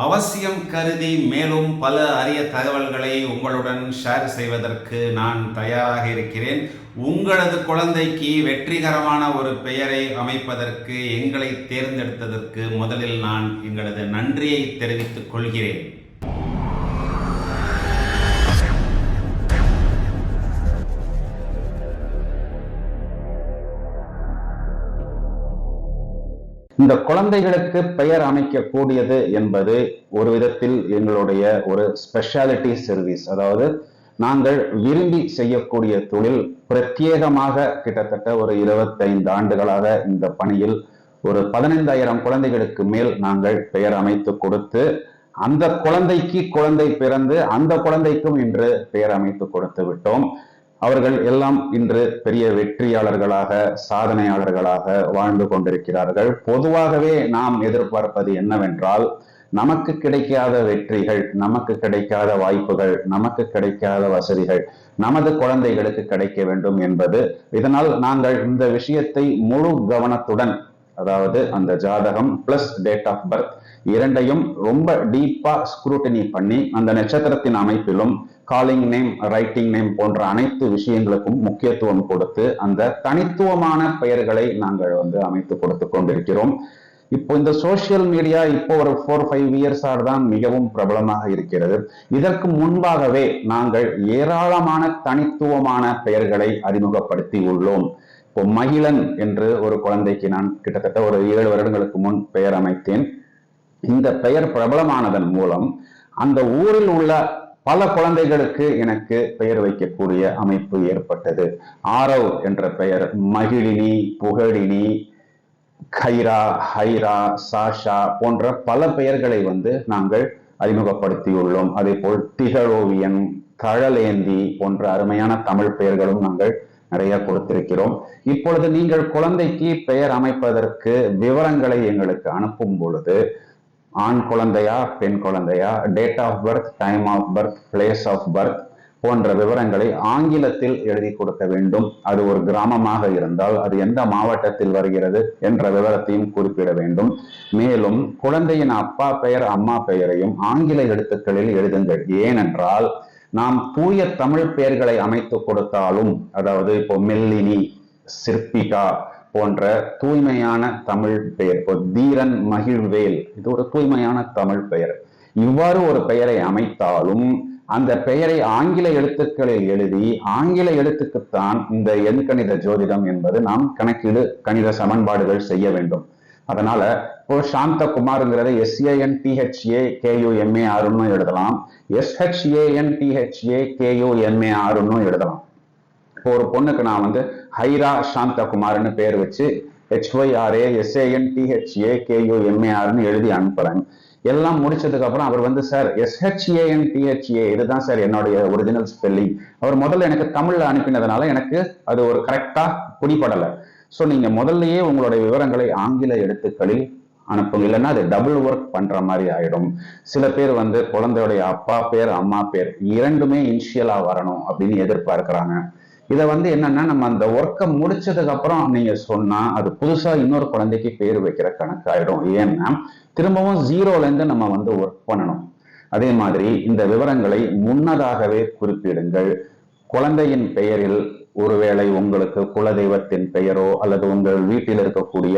அவசியம் கருதி மேலும் பல அரிய தகவல்களை உங்களுடன் ஷேர் செய்வதற்கு நான் தயாராக இருக்கிறேன். உங்களது குழந்தைக்கு வெற்றிகரமான ஒரு பெயரை அமைப்பதற்கு எங்களை தேர்ந்தெடுத்ததற்கு முதலில் நான் எங்களது நன்றியை தெரிவித்துக் கொள்கிறேன். இந்த குழந்தைகளுக்கு பெயர் அமைக்கக்கூடியது என்பது ஒரு விதத்தில் எங்களுடைய ஒரு ஸ்பெஷாலிட்டி சர்வீஸ். அதாவது நாங்கள் விரும்பி செய்யக்கூடிய தொழில். பிரத்யேகமாக கிட்டத்தட்ட ஒரு 25 ஆண்டுகளாக இந்த பணியில் ஒரு 15,000 குழந்தைகளுக்கு மேல் நாங்கள் பெயர் அமைத்து கொடுத்து, அந்த குழந்தைக்கு குழந்தை பிறந்து அந்த குழந்தைக்கும் இன்று பெயர் அமைத்து கொடுத்து விட்டோம். அவர்கள் எல்லாம் இன்று பெரிய வெற்றியாளர்களாக, சாதனையாளர்களாக வாழ்ந்து கொண்டிருக்கிறார்கள். பொதுவாகவே நாம் எதிர்பார்ப்பது என்னவென்றால், நமக்கு கிடைக்காத வெற்றிகள், நமக்கு கிடைக்காத வாய்ப்புகள், நமக்கு கிடைக்காத வசதிகள் நமது குழந்தைகளுக்கு கிடைக்க வேண்டும் என்பது. இதனால் நாங்கள் இந்த விஷயத்தை முழு கவனத்துடன், அதாவது அந்த ஜாதகம் பிளஸ் டேட் ஆஃப் பர்த் இரண்டையும் ரொம்ப டீப்பா ஸ்க்ரூட்டினி பண்ணி, அந்த நட்சத்திரத்தின் அமைப்பிலும் காலிங் நேம், ரைட்டிங் நேம் போன்ற அனைத்து விஷயங்களுக்கும் முக்கியத்துவம் கொடுத்து அந்த தனித்துவமான பெயர்களை நாங்கள் அமைத்து கொடுத்து கொண்டிருக்கிறோம். இப்போ இந்த சோசியல் மீடியா இப்போ ஒரு 4-5 இயர்ஸா தான் மிகவும் பிரபலமாக இருக்கிறது. இதற்கு முன்பாகவே நாங்கள் ஏராளமான தனித்துவமான பெயர்களை அறிமுகப்படுத்தி உள்ளோம். இப்போ மகிழன் என்று ஒரு குழந்தைக்கு நான் கிட்டத்தட்ட ஒரு 7 வருடங்களுக்கு முன் பெயர் அமைத்தேன். இந்த பெயர் பிரபலமானதன் மூலம் அந்த ஊரில் உள்ள பல குழந்தைகளுக்கு எனக்கு பெயர் வைக்கக்கூடிய அமைப்பு ஏற்பட்டது. ஆரவ் என்ற பெயர், மகிழினி, புகழினி, கைரா, ஹைரா, சாஷா போன்ற பல பெயர்களை நாங்கள் அறிமுகப்படுத்தியுள்ளோம். அதே போல் திகழோவியன், தழலேந்தி போன்ற அருமையான தமிழ் பெயர்களும் நாங்கள் நிறைய கொடுத்திருக்கிறோம். இப்பொழுது நீங்கள் குழந்தைக்கு பெயர் அமைப்பதற்கு விவரங்களை எங்களுக்கு அனுப்பும் பொழுது, ஆண் குழந்தையா, பெண் குழந்தையா, date of birth, time of birth, place of birth போன்ற விவரங்களை ஆங்கிலத்தில் எழுதி கொடுக்க வேண்டும். அது ஒரு கிராமமாக இருந்தால் அது எந்த மாவட்டத்தில் வருகிறது என்ற விவரத்தையும் குறிப்பிட வேண்டும். மேலும் குழந்தையின் அப்பா பெயர், அம்மா பெயரையும் ஆங்கில எழுத்துக்களில் எழுதுங்கள். ஏனென்றால் நாம் தூய தமிழ் பெயர்களை அமைத்து கொடுத்தாலும், அதாவது இப்போ மெல்லினி, சிற்பிகா போன்ற தூய்மையான தமிழ் பெயர், இப்போ தீரன், மகிழ்வேல், இது ஒரு தூய்மையான தமிழ் பெயர். இவ்வாறு ஒரு பெயரை அமைத்தாலும் அந்த பெயரை ஆங்கில எழுத்துக்களில் எழுதி, ஆங்கில எழுத்துக்குத்தான் இந்த எண்கணித ஜோதிடம் என்பது நாம் கணக்கீடு, கணித சமன்பாடுகள் செய்ய வேண்டும். அதனால இப்போ சாந்தகுமார்ங்கிறத SANTHAKUMARன்னு எழுதலாம், SHANTHAKUMARன்னு எழுதலாம். இப்போ ஒரு பொண்ணுக்கு நான் ஹைரா சாந்தகுமார்னு பேர் வச்சு HYRA SANTHAKUMARன்னு எழுதி அனுப்புறேன். எல்லாம் முடிச்சதுக்கு அப்புறம் அவர் சார் SHANTHA இதுதான் சார் என்னுடைய ஒரிஜினல் ஸ்பெல்லிங். அவர் முதல்ல எனக்கு தமிழ்ல அனுப்பினதுனால எனக்கு அது ஒரு கரெக்டா பிடிபடலை. ஸோ நீங்க முதல்லயே உங்களுடைய விவரங்களை ஆங்கில எழுத்துக்களில் அனுப்புங்க, இல்லைன்னா அது டபுள் ஒர்க் பண்ற மாதிரி ஆயிடும். சில பேர் குழந்தையுடைய அப்பா பேர், அம்மா பேர் இரண்டுமே இனிஷியலா வரணும் அப்படின்னு எதிர்பார்க்கிறாங்க. இதை என்னன்னா, நம்ம அந்த ஒர்க்கை முடிச்சதுக்கு அப்புறம் நீங்க சொன்னா அது புதுசா இன்னொரு குழந்தைக்கு பேர் வைக்கிற கணக்கு ஆயிடும். ஏன்னா திரும்பவும் 0ல இருந்து நம்ம ஒர்க் பண்ணணும். அதே மாதிரி இந்த விவரங்களை முன்னதாகவே குறிப்பிடுங்கள். குழந்தையின் பெயரில் ஒருவேளை உங்களுக்கு குலதெய்வத்தின் பெயரோ அல்லது உங்கள் வீட்டில் இருக்கக்கூடிய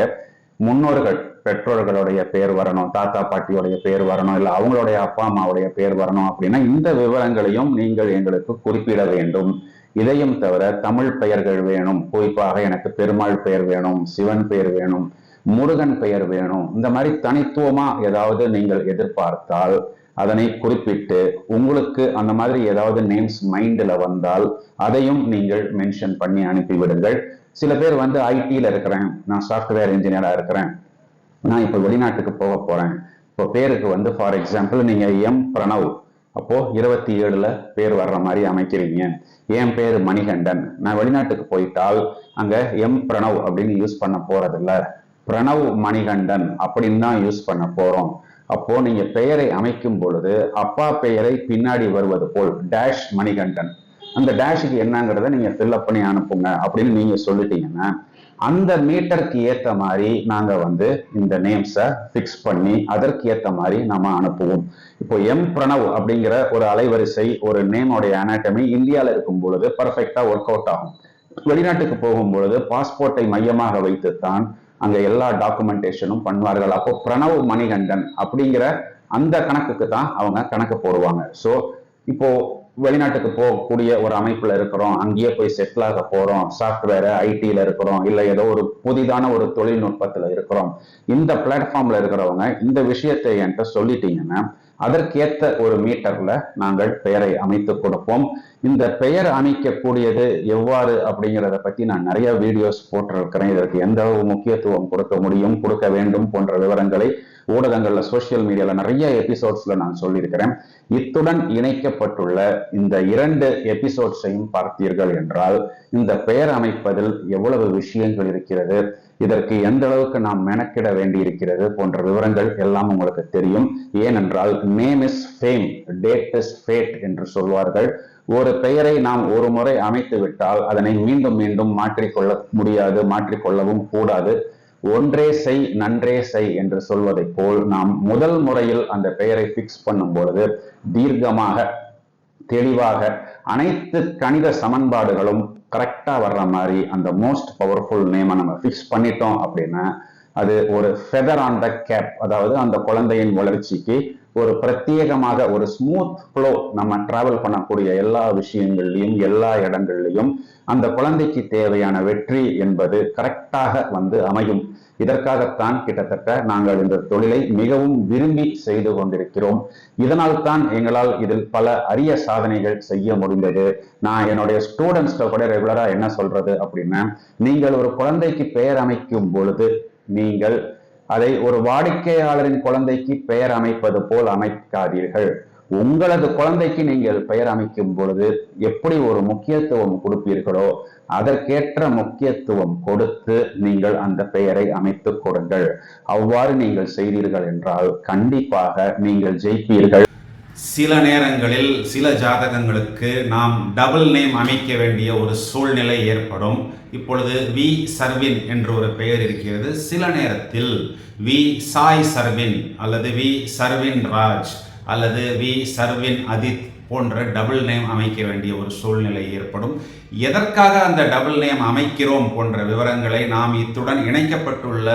முன்னோர்கள், பெற்றோர்களுடைய பெயர் வரணும், தாத்தா பாட்டியோடைய பெயர் வரணும், இல்லை அவங்களுடைய அப்பா அம்மாவுடைய பெயர் வரணும் அப்படின்னா இந்த விவரங்களையும் நீங்கள் எங்களுக்கு குறிப்பிட வேண்டும். இதையும் தவிர தமிழ் பெயர்கள் வேணும், குறிப்பாக எனக்கு பெருமாள் பெயர் வேணும், சிவன் பெயர் வேணும், முருகன் பெயர் வேணும். இந்த மாதிரி தனித்துவமா ஏதாவது நீங்கள் எதிர்பார்த்தால் அதனை குறிப்பிட்டு, உங்களுக்கு அந்த மாதிரி ஏதாவது நேம்ஸ் மைண்ட்ல வந்தால் அதையும் நீங்கள் மென்ஷன் பண்ணி அனுப்பிவிடுங்கள். சில பேர் ஐடில இருக்கிறேன், நான் சாஃப்ட்வேர் இன்ஜினியரா இருக்கிறேன், நான் இப்போ வெளிநாட்டுக்கு போக போறேன். இப்போ பேருக்கு ஃபார் எக்ஸாம்பிள் நீங்க எம் பிரணவ், அப்போ 27ல பேர் வர்ற மாதிரி அமைக்கிறீங்க. என் பேர் மணிகண்டன், நான் வெளிநாட்டுக்கு போயிட்டால் அங்க எம் பிரணவ் அப்படின்னு யூஸ் பண்ண போறதில்ல, பிரணவ் மணிகண்டன் அப்படின்னு தான் யூஸ் பண்ண போறோம். அப்போ நீங்க பெயரை அமைக்கும் பொழுது அப்பா பெயரை பின்னாடி வருவது போல் டேஷ் மணிகண்டன், அந்த டேஷுக்கு என்னங்கிறத நீங்க ஃபில்அப் பண்ணி அனுப்புங்க அப்படின்னு நீங்க சொல்லிட்டீங்கன்னா அந்த மீட்டருக்கு ஏற்ற மாதிரி நாங்கள் வந்து இந்த நேம்ஸை ஃபிக்ஸ் பண்ணி அதற்கு ஏற்ற மாதிரி நம்ம அனுப்புவோம். இப்போ எம் பிரணவ் அப்படிங்கிற ஒரு அலைவரிசை ஒரு நேமோடைய அனாட்டமி இந்தியாவில் இருக்கும் பொழுது பர்ஃபெக்டாக ஒர்க் அவுட் ஆகும். வெளிநாட்டுக்கு போகும் பொழுது பாஸ்போர்ட்டை மையமாக வைத்துத்தான் அங்க எல்லா டாக்குமெண்டேஷனும் பண்ணுவார்கள். அப்போ பிரணவ் மணிகண்டன் அப்படிங்கிற அந்த கணக்குக்கு தான் அவங்க கணக்கு போடுவாங்க. ஸோ இப்போ வெளிநாட்டுக்கு போகக்கூடிய ஒரு அமைப்புல இருக்கிறோம், அங்கேயே போய் செட்டில் ஆக போறோம், சாஃப்ட்வேர் ஐடியில இருக்கிறோம், இல்லை ஏதோ ஒரு புதிதான ஒரு தொழில்நுட்பத்துல இருக்கிறோம், இந்த பிளாட்ஃபார்ம்ல இருக்கிறவங்க இந்த விஷயத்தை என்கிட்ட சொல்லிட்டீங்கன்னா அதற்கேற்ற ஒரு மீட்டர்ல நாங்கள் பெயரை அமைத்து கொடுப்போம். இந்த பெயர் அமைக்கக்கூடியது எவ்வாறு அப்படிங்கிறத பத்தி நான் நிறைய வீடியோஸ் போட்டிருக்கிறேன். இதற்கு எந்த அளவு முக்கியத்துவம் கொடுக்க முடியும், கொடுக்க வேண்டும் போன்ற விவரங்களை ஊடகங்கள்ல சோசியல் மீடியால நிறைய எபிசோட்ஸ்ல நான் சொல்லியிருக்கிறேன். இத்துடன் இணைக்கப்பட்டுள்ள இந்த 2 எபிசோட்ஸையும் பார்த்தீர்கள் என்றால் இந்த பெயர் அமைப்பதில் எவ்வளவு விஷயங்கள் இருக்கிறது, இதற்கு எந்த அளவுக்கு நாம் மெனக்கிட வேண்டி இருக்கிறது போன்ற விவரங்கள் எல்லாம் உங்களுக்கு தெரியும். ஏனென்றால் name is fame, date is fate என்று சொல்வார்கள். ஒரு பெயரை நாம் ஒரு முறை அமைத்து விட்டால் அதனை மீண்டும் மீண்டும் மாற்றிக்கொள்ள முடியாது, மாற்றிக்கொள்ளவும் கூடாது. ஒன்றே செய் நன்றே செய் என்று சொல்வதை போல் நாம் முதல் முறையில் அந்த பெயரை பிக்ஸ் பண்ணும் பொழுது தீர்க்கமாக தெளிவாக அனைத்து கணித சமன்பாடுகளும் கரெக்டா வர்ற மாதிரி அந்த மோஸ்ட் பவர்ஃபுல் நேமை நம்ம பிக்ஸ் பண்ணிட்டோம் அப்படின்னா அது ஒரு ஃபெதர் ஆன் த கேப், அதாவது அந்த குழந்தையின் வளர்ச்சிக்கு ஒரு பிரத்யேகமாக ஒரு ஸ்மூத் ஃப்ளோ நம்ம டிராவல் பண்ணக்கூடிய எல்லா விஷயங்கள்லையும் எல்லா இடங்கள்லையும் அந்த குழந்தைக்கு தேவையான வெற்றி என்பது கரெக்டாக வந்து அமையும். இதற்காகத்தான் கிட்டத்தட்ட நாங்கள் இந்த தொழிலை மிகவும் விரும்பி செய்து கொண்டிருக்கிறோம். இதனால் தான் எங்களால் இதில் பல அரிய சாதனைகள் செய்ய முடிந்தது. நான் என்னுடைய ஸ்டூடெண்ட்ஸ்ட கூட ரெகுலரா என்ன சொல்றது அப்படின்னா, நீங்கள் ஒரு குழந்தைக்கு பெயர் அமைக்கும் பொழுது நீங்கள் அதை ஒரு வாடிக்கையாளரின் குழந்தைக்கு பெயர் அமைப்பது போல் அமைக்காதீர்கள். உங்களது குழந்தைக்கு நீங்கள் பெயர் அமைக்கும் பொழுது எப்படி ஒரு முக்கியத்துவம் கொடுப்பீர்களோ அதற்கேற்ற முக்கியத்துவம் கொடுத்து நீங்கள் அந்த பெயரை அமைத்துக் கொடுங்கள். அவ்வாறு நீங்கள் செய்தீர்கள் என்றால் கண்டிப்பாக நீங்கள் ஜெயிப்பீர்கள். சில நேரங்களில் சில ஜாதகங்களுக்கு நாம் டபுள் நேம் அமைக்க வேண்டிய ஒரு சூழ்நிலை ஏற்படும். இப்பொழுது வி சர்வின் என்ற ஒரு பெயர் இருக்கிறது. சில நேரத்தில் வி சாய் சர்வின் அல்லது வி சர்வின் ராஜ் அல்லது வி சர்வின் அதித் போன்ற டபுள் நேம் அமைக்க வேண்டிய ஒரு சூழ்நிலை ஏற்படும். எதற்காக அந்த டபுள் நேம் அமைக்கிறோம் போன்ற விவரங்களை நாம் இத்துடன் இணைக்கப்பட்டுள்ள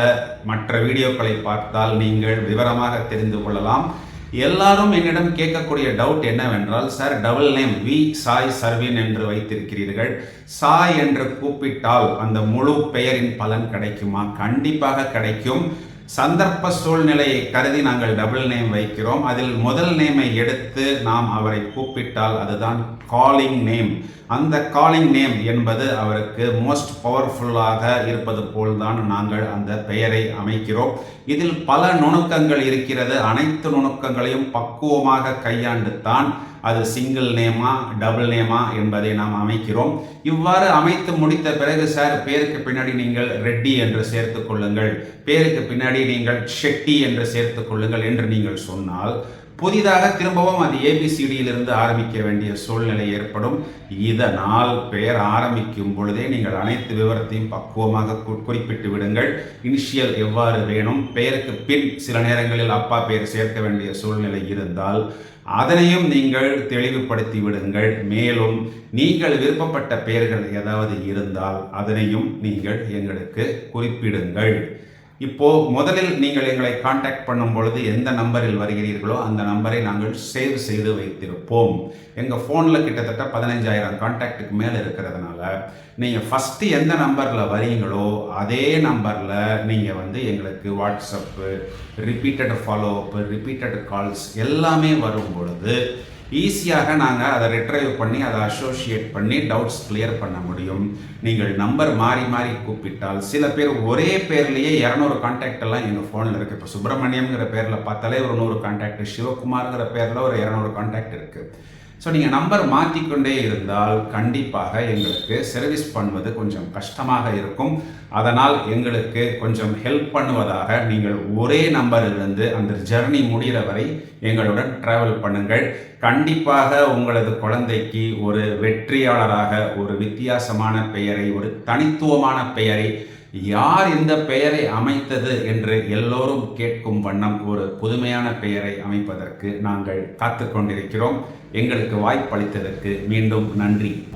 மற்ற வீடியோக்களை பார்த்தால் நீங்கள் விவரமாக தெரிந்து கொள்ளலாம். எல்லாரும் என்னிடம் கேட்கக்கூடிய டவுட் என்னவென்றால், sir double name V Sai Sarvin என்று வைத்திருக்கிறீர்கள், சாய் என்று கூப்பிட்டால் அந்த முழு பெயரின் பலன் கிடைக்குமா? கண்டிப்பாக கிடைக்கும். சந்தர்ப்ப சூழ்நிலையை கருதி நாங்கள் டபுள் நேம் வைக்கிறோம். அதில் முதல் நேமை எடுத்து நாம் அவரை கூப்பிட்டால் அதுதான் காலிங் நேம். அந்த காலிங் நேம் என்பது அவருக்கு மோஸ்ட் பவர்ஃபுல்லாக இருப்பது போல்தான் நாங்கள் அந்த பெயரை அமைக்கிறோம். இதில் பல நுணுக்கங்கள் இருக்கிறது. அனைத்து நுணுக்கங்களையும் பக்குவமாக கையாண்டு தான் அது சிங்கிள் நேமா டபுள் நேமா என்பதை நாம் அமைக்கிறோம். இவ்வாறு அமைத்து முடித்த பிறகு, சார் பேருக்கு பின்னாடி நீங்கள் ரெட்டி என்று சேர்த்து கொள்ளுங்கள், பேருக்கு பின்னாடி நீங்கள் ஷெட்டி என்று சேர்த்து கொள்ளுங்கள் என்று நீங்கள் சொன்னால் புதிதாக திரும்பவும் அது ஏபிசிடியிலிருந்து ஆரம்பிக்க வேண்டிய சூழ்நிலை ஏற்படும். இதனால் பெயர் ஆரம்பிக்கும் பொழுதே நீங்கள் அனைத்து விவரத்தையும் பக்குவமாக குறிப்பிட்டு விடுங்கள். இனிஷியல் எவ்வாறு வேணும், பெயருக்கு பின் சில நேரங்களில் அப்பா பெயர் சேர்க்க வேண்டிய சூழ்நிலை இருந்தால் அதனையும் நீங்கள் தெளிவுபடுத்தி விடுங்கள். மேலும் நீங்கள் விருப்பப்பட்ட பெயர்கள் ஏதாவது இருந்தால் அதனையும் நீங்கள் எங்களுக்கு குறிப்பிடுங்கள். இப்போ முதலில் நீங்கள் எங்களை காண்டாக்ட் பண்ணும் பொழுது எந்த நம்பரில் வருகிறீர்களோ அந்த நம்பரை நாங்கள் சேவ் செய்து வைத்திருப்போம். எங்கள் ஃபோனில் கிட்டத்தட்ட 15,000 கான்டாக்டுக்கு மேலே இருக்கிறதுனால நீங்கள் ஃபஸ்ட்டு எந்த நம்பரில் வரீங்களோ அதே நம்பரில் நீங்கள் வந்து எங்களுக்கு வாட்ஸ்அப்பு, ரிப்பீட்டட் ஃபாலோஅப்பு, ரிப்பீட்டட் கால்ஸ் எல்லாமே வரும் பொழுது ஈஸியாக நாங்கள் அதை ரிட்ரைவ் பண்ணி அதை அசோசியேட் பண்ணி டவுட்ஸ் கிளியர் பண்ண முடியும். நீங்கள் நம்பர் மாறி மாறி கூப்பிட்டால் சில பேர் ஒரே பேர்லேயே 200 கான்டாக்ட் எல்லாம் எங்கள் ஃபோனில் இருக்குது. இப்போ சுப்பிரமணியம்ங்கிற பேரில் பார்த்தாலே ஒரு 100 கான்டாக்ட், சிவகுமார்ங்கிற பேரில் ஒரு 200 கான்டாக்ட் இருக்குது. ஸோ நீங்கள் நம்பர் மாற்றிக்கொண்டே இருந்தால் கண்டிப்பாக எங்களுக்கு சர்வீஸ் பண்ணுவது கொஞ்சம் கஷ்டமாக இருக்கும். அதனால் எங்களுக்கு கொஞ்சம் ஹெல்ப் பண்ணுவதாக நீங்கள் ஒரே நம்பரிலிருந்து அந்த ஜர்னி முடிகிற வரை எங்களுடன் டிராவல் பண்ணுங்கள். கண்டிப்பாக உங்களது குழந்தைக்கு ஒரு வெற்றியாளராக ஒரு வித்தியாசமான பெயரை, ஒரு தனித்துவமான பெயரை யார் இந்த பெயரை அமைத்தது என்று எல்லோரும் கேட்கும் வண்ணம் ஒரு புதுமையான பெயரை அமைப்பதற்கு நாங்கள் காத்து கொண்டிருக்கிறோம். எங்களுக்கு வாய்ப்பளித்ததற்கு மீண்டும் நன்றி.